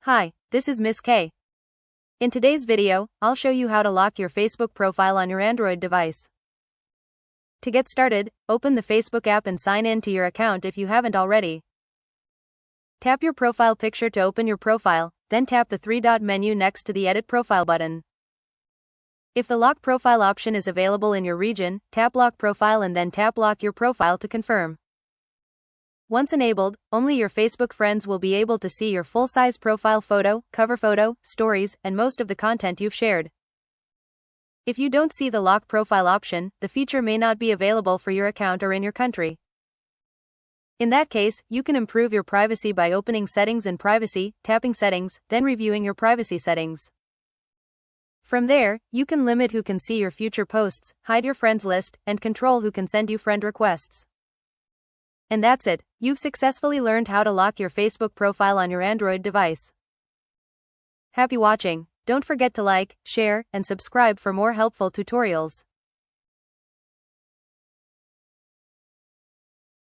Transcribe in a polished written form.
Hi, this is Miss K. In today's video, I'll show you how to lock your Facebook profile on your Android device. To get started, open the Facebook app and sign in to your account if you haven't already. Tap your profile picture to open your profile, then tap the three-dot menu next to the Edit Profile button. If the Lock Profile option is available in your region, tap Lock Profile and then tap Lock Your Profile to confirm. Once enabled, only your Facebook friends will be able to see your full-size profile photo, cover photo, stories, and most of the content you've shared. If you don't see the Lock Profile option, the feature may not be available for your account or in your country. In that case, you can improve your privacy by opening Settings and Privacy, tapping Settings, then reviewing your privacy settings. From there, you can limit who can see your future posts, hide your friends list, and control who can send you friend requests. And that's it, you've successfully learned how to lock your Facebook profile on your Android device. Happy watching! Don't forget to like, share, and subscribe for more helpful tutorials.